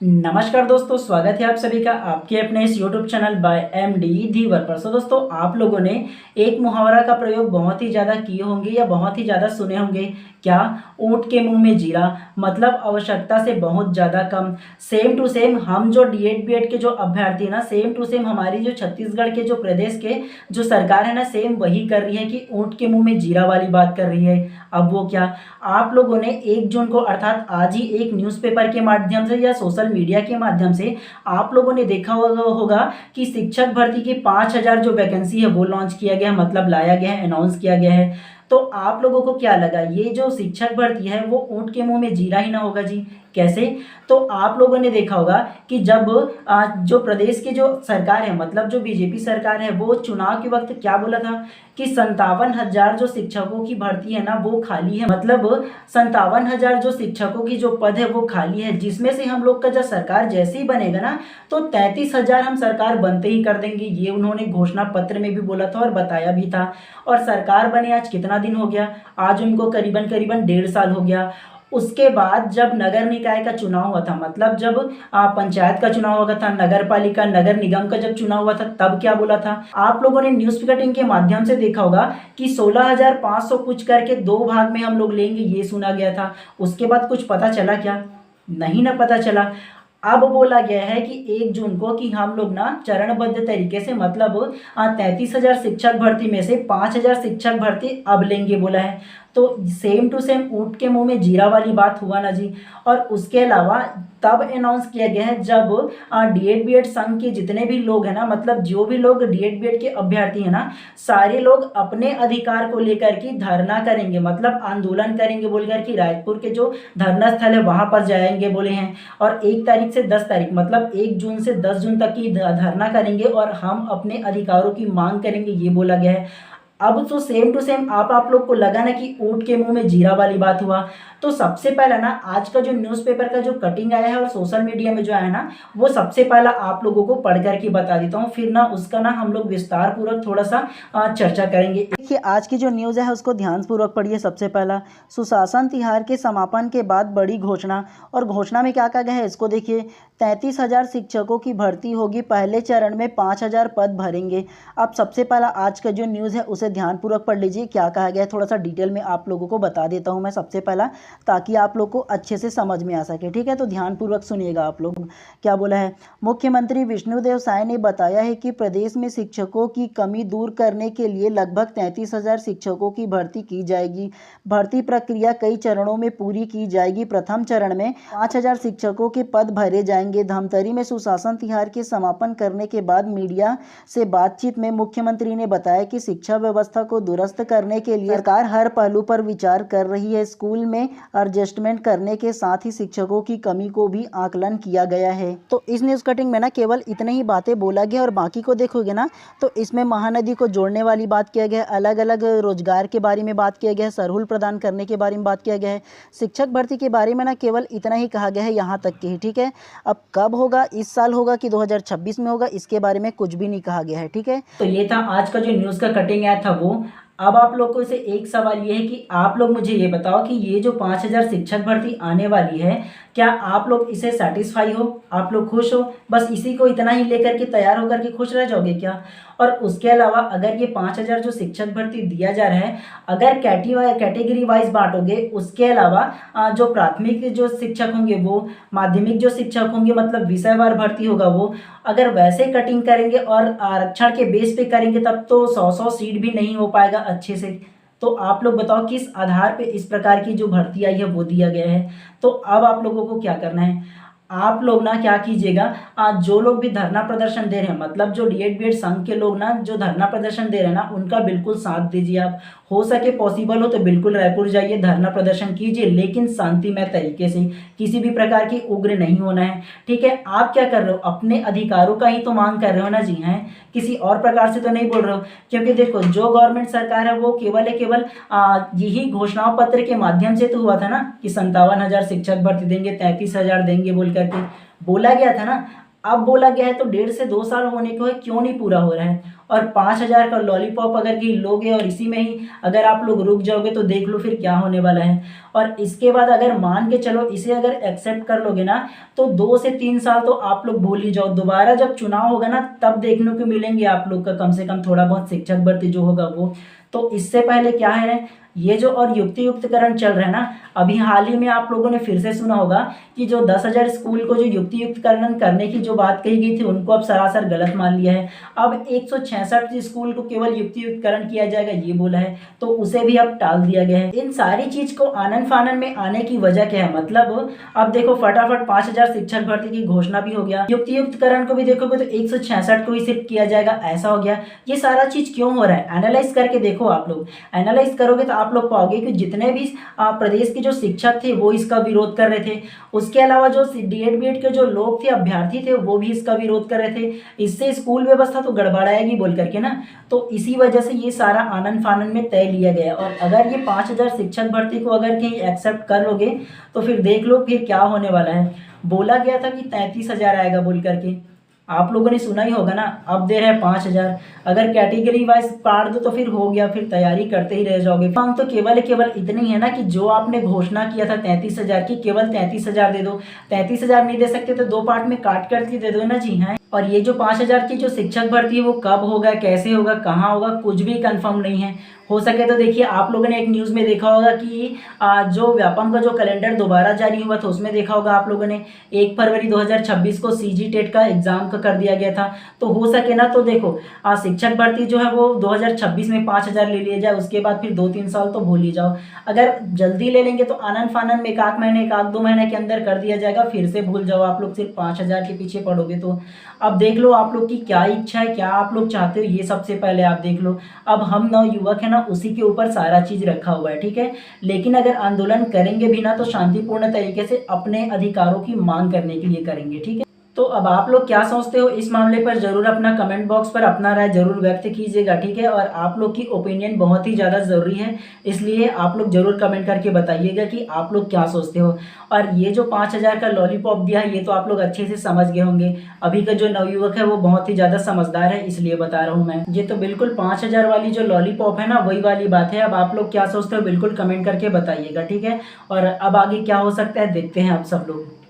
नमस्कार दोस्तों, स्वागत है आप सभी का आपके अपने इस YouTube चैनल बाय एमडी धीवर पर। दोस्तों, आप लोगों ने एक मुहावरा का प्रयोग बहुत ही ज़्यादा किए होंगे या बहुत ही ज़्यादा सुने होंगे। क्या? ऊँट के मुंह में जीरा, मतलब आवश्यकता से बहुत ज़्यादा कम। सेम टू सेम हम जो डीएड बीएड के जो अभ्यर्थी ना, सेम टू सेम हमारी जो छत्तीसगढ़ के जो प्रदेश के जो सरकार है ना, सेम वही कर रही है कि ऊँट के मुंह में जीरा वाली बात कर रही है। अब वो क्या? आप लोगों ने 1 जून को अर्थात आज ही एक न्यूज़पेपर के माध्यम से या सोशल मीडिया के माध्यम से आप लोगों ने देखा होगा कि शिक्षक भर्ती की 5000 जो वैकेंसी है वो लॉन्च किया गया है, मतलब लाया गया है, अनाउंस किया गया है। तो आप लोगों को क्या लगा, ये जो शिक्षक भर्ती है वो ऊँट के मुंह में जीरा ही ना होगा जी? कैसे? तो आप लोगों ने देखा होगा कि जब जो प्रदेश की जो सरकार है, मतलब जो बीजेपी सरकार है, वो चुनाव के वक्त क्या बोला था कि 57,000 जो शिक्षकों की भर्ती है ना वो खाली है, मतलब 57,000 जो शिक्षकों की जो पद है वो खाली है, जिसमें से हम लोग का जब सरकार जैसे ही बनेगा ना तो 33,000 हम सरकार बनते ही कर देंगे। ये उन्होंने घोषणा पत्र में भी बोला था और बताया भी था। और सरकार बने आज कितना दिन हो गया? आज उनको करीबन करीबन 1.5 साल हो गया। उसके बाद जब नगर निकाय का चुनाव हुआ था, मतलब जब पंचायत का चुनाव हुआ था, नगर पालिका नगर निगम का जब चुनाव हुआ था, तब क्या बोला था? आप लोगों ने न्यूज़ कटिंग के माध्यम से देखा होगा कि 16,500 कुछ करके 2 भाग में हम लोग लेंगे, ये सुना गया था। उसके बाद कुछ पता चला क्या? नहीं ना पता चला। अब बोला गया है कि 1 जून को कि हम लोग ना चरणबद्ध तरीके से, मतलब 33,000 शिक्षक भर्ती में से 5,000 शिक्षक भर्ती अब लेंगे बोला है। तो सेम टू सेम ऊँट के मुंह में जीरा वाली बात हुआ ना जी। और उसके अलावा तब अनाउंस किया गया है जब डीएड बीएड संघ के जितने भी लोग हैं ना, मतलब जो भी लोग डीएड बीएड के अभ्यर्थी हैं ना, सारे लोग अपने अधिकार को लेकर के धरना करेंगे, मतलब आंदोलन करेंगे बोलकर कि रायपुर के जो धरना स्थल है वहां पर जाएंगे बोले हैं। और 1 तारीख से 10 तारीख, मतलब 1 जून से 10 जून तक की धरना करेंगे और हम अपने अधिकारों की मांग करेंगे, ये बोला गया है। अब तो सेम टू सेम आप लोग को लगा ना कि ऊँट के मुंह में जीरा वाली बात हुआ। तो सबसे पहला ना आज का जो न्यूज़पेपर का जो कटिंग आया है और सोशल मीडिया में जो आया ना, वो सबसे पहला आप लोगों को पढ़ करके बता देता हूँ, फिर ना उसका ना हम लोग विस्तार पूर्वक थोड़ा सा चर्चा करेंगे। देखिए, आज की जो न्यूज़ है उसको ध्यानपूर्वक पढ़िए। सबसे पहला, सुशासन तिहार के समापन के बाद बड़ी घोषणा। और घोषणा में क्या कहा गया है इसको देखिए। 33,000 शिक्षकों की भर्ती होगी, पहले चरण में 5,000 पद भरेंगे। अब सबसे पहला आज का जो न्यूज़ है उसे ध्यानपूर्वक पढ़ लीजिए, क्या कहा गया है थोड़ा सा डिटेल में आप लोगों को बता देता हूँ मैं सबसे पहला, ताकि आप लोग को अच्छे से समझ में आ सके। ठीक है, तो ध्यानपूर्वक सुनिएगा आप लोग। क्या बोला है? मुख्यमंत्री विष्णुदेव साय ने बताया है कि प्रदेश में शिक्षकों की कमी दूर करने के लिए लगभग 33,000 शिक्षकों की भर्ती की जाएगी। भर्ती प्रक्रिया कई चरणों में पूरी की जाएगी। प्रथम चरण में 5,000 शिक्षकों के पद भरे जाएंगे। धमतरी में सुशासन तिहार के समापन करने के बाद मीडिया से बातचीत में मुख्यमंत्री ने बताया कि शिक्षा व्यवस्था को दुरुस्त करने के लिए सरकार हर पहलू पर विचार कर रही है। स्कूल में एडजस्टमेंट करने के साथ ही शिक्षकों की कमी को भी आकलन किया गया है। तो इस न्यूज़ कटिंग में ना केवल इतने ही बातें बोला गया, और बाकी को देखोगे ना तो इसमें महानदी को जोड़ने वाली बात किया गया, अलग अलग रोजगार के बारे में बात किया गया है, सरहुल प्रदान करने के बारे में बात किया गया है। शिक्षक भर्ती के बारे में ना केवल इतना ही कहा गया है, यहाँ तक के ही। ठीक है, अब कब होगा, इस साल होगा कि 2026 में होगा, इसके बारे में कुछ भी नहीं कहा गया है। ठीक है, तो ये था आज का जो न्यूज़ का कटिंग आया था वो। अब आप लोग को से एक सवाल ये है कि आप लोग मुझे ये बताओ कि ये जो 5,000 शिक्षक भर्ती आने वाली है, क्या आप लोग इसे सेटिस्फाई हो? आप लोग खुश हो? बस इसी को इतना ही लेकर के तैयार होकर के खुश रह जाओगे क्या? और उसके अलावा अगर ये 5,000 जो शिक्षक भर्ती दिया जा रहा है, अगर कैटेगरी वाइज बांटोगे, उसके अलावा जो प्राथमिक जो शिक्षक होंगे वो, माध्यमिक जो शिक्षक होंगे मतलब विषयवार भर्ती होगा वो, अगर वैसे कटिंग करेंगे और आरक्षण के बेस पे करेंगे तब तो 100-100 सीट भी नहीं हो पाएगा अच्छे से। तो आप लोग बताओ किस आधार पे इस प्रकार की जो भर्ती आई है वो दिया गया है। तो अब आप लोगों को क्या करना है, आप लोग ना क्या कीजिएगा, जो लोग भी धरना प्रदर्शन दे रहे हैं, मतलब जो डीएड बीएड संघ के लोग ना जो धरना प्रदर्शन दे रहे हैं ना, उनका बिल्कुल साथ दीजिए। आप हो सके पॉसिबल हो तो बिल्कुल रायपुर जाइए, धरना प्रदर्शन कीजिए, लेकिन शांतिमय तरीके से, किसी भी प्रकार की उग्र नहीं होना है। ठीक है, आप क्या कर रहे हो, अपने अधिकारों का ही तो मांग कर रहे हो ना जी, हैं किसी और प्रकार से तो नहीं बोल रहे हो। क्योंकि देखो, जो गवर्नमेंट सरकार है वो केवल यही घोषणा पत्र के माध्यम से तो हुआ था ना कि 57,000 शिक्षक भर्ती देंगे, 33,000 देंगे बोल करके बोला गया था ना। अब बोला गया है तो 1.5 से 2 साल होने को है, क्यों नहीं पूरा हो रहा है? और 5,000 का लॉलीपॉप अगर कहीं लोगे और इसी में ही अगर आप लोग रुक जाओगे तो देख लो फिर क्या होने वाला है। और इसके बाद अगर मान के चलो इसे अगर एक्सेप्ट कर लोगे ना तो 2 से 3 साल तो आप लोग भूल ही जाओ। दोबारा जब चुनाव होगा ना तब देखने को मिलेंगे आप लोग का कम से कम थोड़ा बहुत शिक्षक भर्ती जो होगा वो। तो इससे पहले क्या है, ये जो और युक्तियुक्तकरण चल रहा है ना, अभी हाल ही में आप लोगों ने फिर से सुना होगा कि जो 10,000 स्कूल को जो युक्तियुक्तकरण करने की जो बात कही गई थी उनको अब सरासर गलत मान लिया है। अब 166 स्कूल को केवल युक्तियुक्तकरण किया जाएगा ये बोला है, तो उसे भी अब टाल दिया गया है। इन सारी चीज को आनन फानन में आने की वजह क्या है, मतलब अब देखो फटाफट 5,000 शिक्षक भर्ती की घोषणा भी हो गया, युक्तियुक्तकरण को भी देखोगे तो 166 को ही सिर्फ किया जाएगा, ऐसा हो गया। ये सारा चीज क्यों हो रहा है, एनालाइज करके देखो। आप लोग एनालाइज करोगे तो आप लोग पाओगे कि जितने भी प्रदेश के जो शिक्षक थे वो इसका विरोध कर रहे थे। उसके अलावा जो डीएड बीएड के जो लोग थे, अभ्यर्थी थे, वो भी इसका विरोध कर रहे थे। इससे स्कूल व्यवस्था तो गड़बड़ाएगी बोल करके ना, तो इसी वजह से ये सारा आनन फानन में तय लिया गया। और अगर ये 5,000 शिक्षक भर्ती को अगर कहीं एक्सेप्ट कर लोगे तो फिर देख लो फिर क्या होने वाला है। बोला गया था कि 33,000 आएगा बोल करके, आप लोगों ने सुना ही होगा ना, अब दे रहे हैं 5,000। अगर कैटेगरी वाइज काट दो तो फिर हो गया, फिर तैयारी करते ही रह जाओगे। मांग तो केवल इतनी है ना कि जो आपने घोषणा किया था 33,000 की, केवल 33,000 दे दो। 33,000 नहीं दे सकते तो 2 पार्ट में काट करके दे दो ना जी। हाँ, और ये जो 5,000 की जो शिक्षक भर्ती है वो कब होगा, कैसे होगा, कहाँ होगा, कुछ भी कंफर्म नहीं है। हो सके तो देखिए, आप लोगों ने एक न्यूज़ में देखा होगा कि जो व्यापम का जो कैलेंडर दोबारा जारी हुआ था उसमें देखा होगा आप लोगों ने 1 फरवरी 2026 को सीजी टेट का एग्जाम का कर दिया गया था। तो हो सके ना तो देखो शिक्षक भर्ती जो है वो 2026 में 5,000 ले लिया जाए, उसके बाद फिर 2-3 साल तो भूल ही जाओ। अगर जल्दी ले लेंगे तो आनन फानन में 1 महीने 1-2 महीने के अंदर कर दिया जाएगा, फिर से भूल जाओ आप लोग, सिर्फ 5,000 के पीछे पड़ोगे। तो अब देख लो आप लोग की क्या इच्छा है, क्या आप लोग चाहते हो, ये सबसे पहले आप देख लो। अब हम नवयुवक है ना, उसी के ऊपर सारा चीज रखा हुआ है, ठीक है। लेकिन अगर आंदोलन करेंगे भी ना तो शांतिपूर्ण तरीके से अपने अधिकारों की मांग करने के लिए करेंगे, ठीक है। तो अब आप लोग क्या सोचते हो इस मामले पर, जरूर अपना कमेंट बॉक्स पर अपना राय जरूर व्यक्त कीजिएगा, ठीक है। और आप लोग की ओपिनियन बहुत ही ज़्यादा ज़रूरी है, इसलिए आप लोग जरूर कमेंट करके बताइएगा कि आप लोग क्या सोचते हो। और ये जो 5,000 का लॉलीपॉप दिया है ये तो आप लोग अच्छे से समझ गए होंगे। अभी का जो नवयुवक है वो बहुत ही ज़्यादा समझदार है, इसलिए बता रहा हूँ मैं। ये तो बिल्कुल 5,000 वाली जो लॉलीपॉप है ना वही वाली बात है। अब आप लोग क्या सोचते हो बिल्कुल कमेंट करके बताइएगा, ठीक है। और अब आगे क्या हो सकता है देखते हैं आप सब लोग।